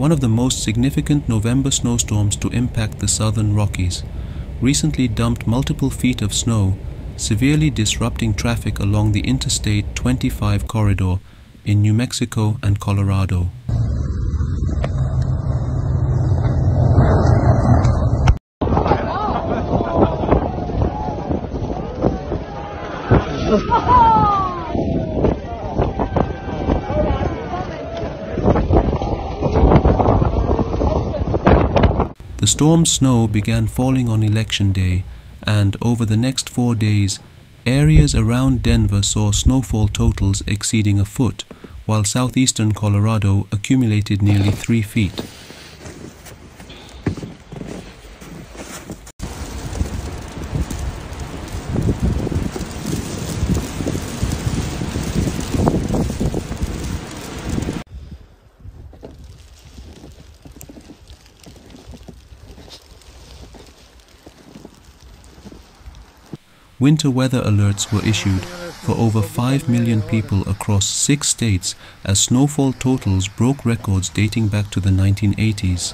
one of the most significant November snowstorms to impact the southern Rockies, recently dumped multiple feet of snow, severely disrupting traffic along the Interstate 25 corridor in New Mexico and Colorado. The storm's snow began falling on Election Day, and over the next 4 days, areas around Denver saw snowfall totals exceeding a foot, while southeastern Colorado accumulated nearly 3 feet. Winter weather alerts were issued for over 5 million people across 6 states as snowfall totals broke records dating back to the 1980s.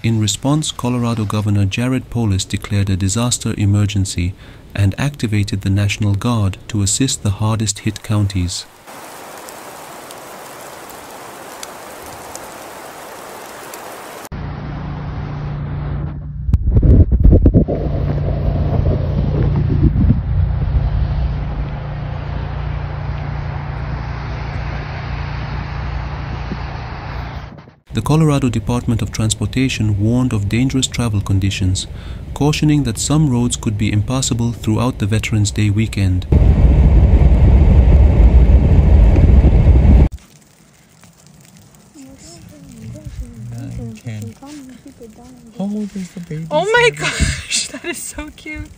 In response, Colorado Governor Jared Polis declared a disaster emergency and activated the National Guard to assist the hardest hit counties. The Colorado Department of Transportation warned of dangerous travel conditions, cautioning that some roads could be impassable throughout the Veterans Day weekend. How old is the baby? Oh my gosh, that is so cute.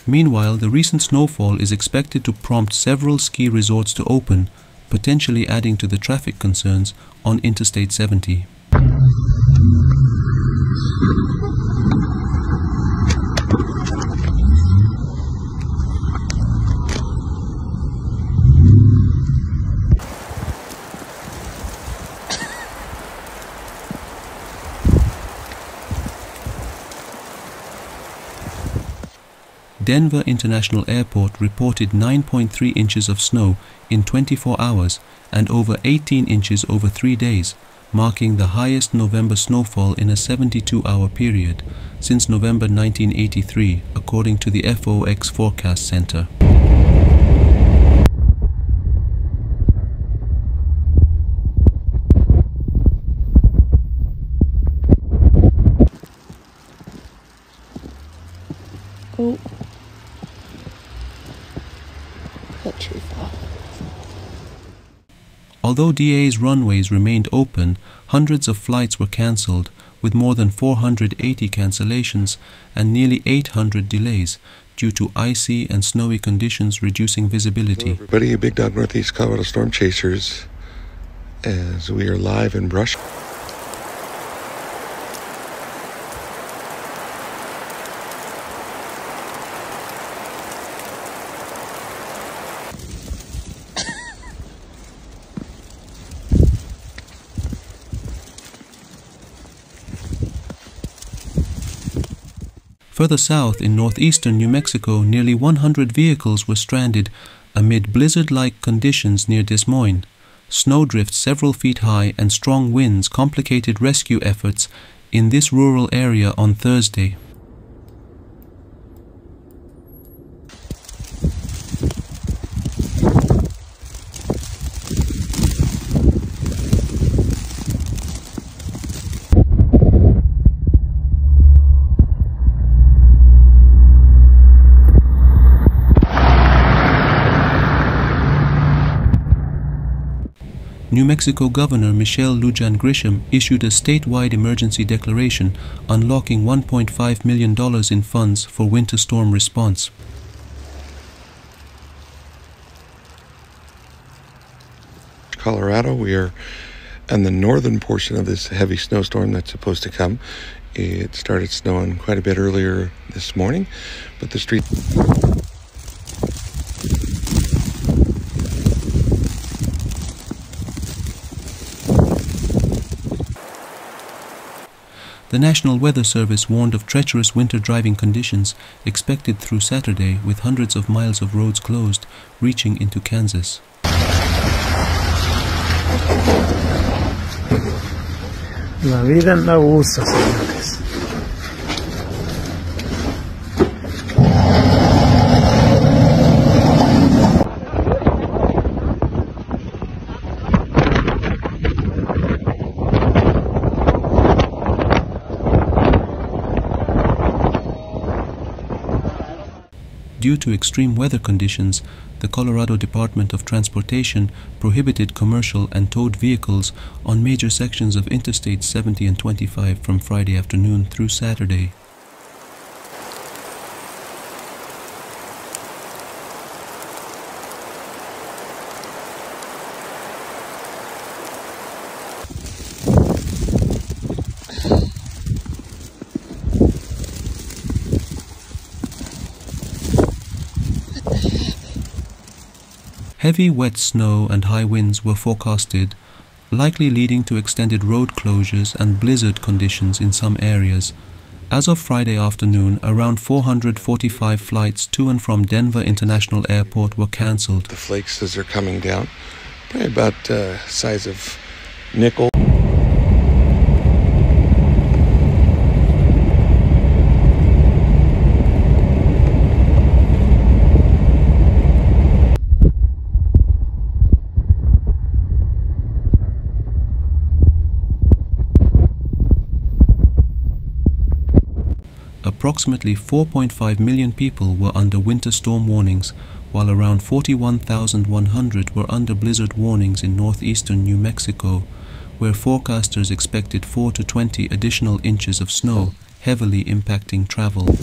Meanwhile, the recent snowfall is expected to prompt several ski resorts to open, potentially adding to the traffic concerns on Interstate 70. Denver International Airport reported 9.3 inches of snow in 24 hours and over 18 inches over 3 days, marking the highest November snowfall in a 72-hour period since November 1983, according to the FOX Forecast Center. Oh. That tree fell. Although DA's runways remained open, hundreds of flights were cancelled, with more than 480 cancellations and nearly 800 delays due to icy and snowy conditions reducing visibility. Hello everybody, Big Dog Northeast Colorado Storm Chasers, as we are live in Brush. Further south in northeastern New Mexico, nearly 100 vehicles were stranded amid blizzard-like conditions near Des Moines. Snowdrifts several feet high and strong winds complicated rescue efforts in this rural area on Thursday. New Mexico Governor Michelle Lujan Grisham issued a statewide emergency declaration unlocking $1.5 million in funds for winter storm response. Colorado, we are in the northern portion of this heavy snowstorm that's supposed to come It started snowing quite a bit earlier this morning, but the street... The National Weather Service warned of treacherous winter driving conditions expected through Saturday, with hundreds of miles of roads closed, reaching into Kansas. La vida en la USA, señores. Due to extreme weather conditions, the Colorado Department of Transportation prohibited commercial and towed vehicles on major sections of Interstate 70 and 25 from Friday afternoon through Saturday. Heavy wet snow and high winds were forecasted, likely leading to extended road closures and blizzard conditions in some areas. As of Friday afternoon, around 445 flights to and from Denver International Airport were cancelled. The flakes as they're coming down, probably about size of nickel. Approximately 4.5 million people were under winter storm warnings, while around 41,100 were under blizzard warnings in northeastern New Mexico, where forecasters expected 4 to 20 additional inches of snow, heavily impacting travel.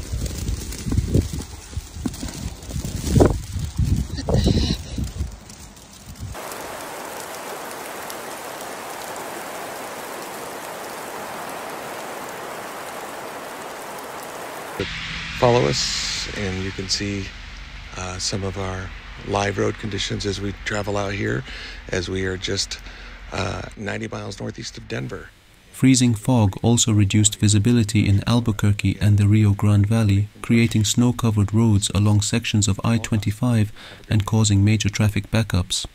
Follow us and you can see some of our live road conditions as we travel out here, as we are just 90 miles northeast of Denver. Freezing fog also reduced visibility in Albuquerque and the Rio Grande Valley, creating snow-covered roads along sections of I-25 and causing major traffic backups.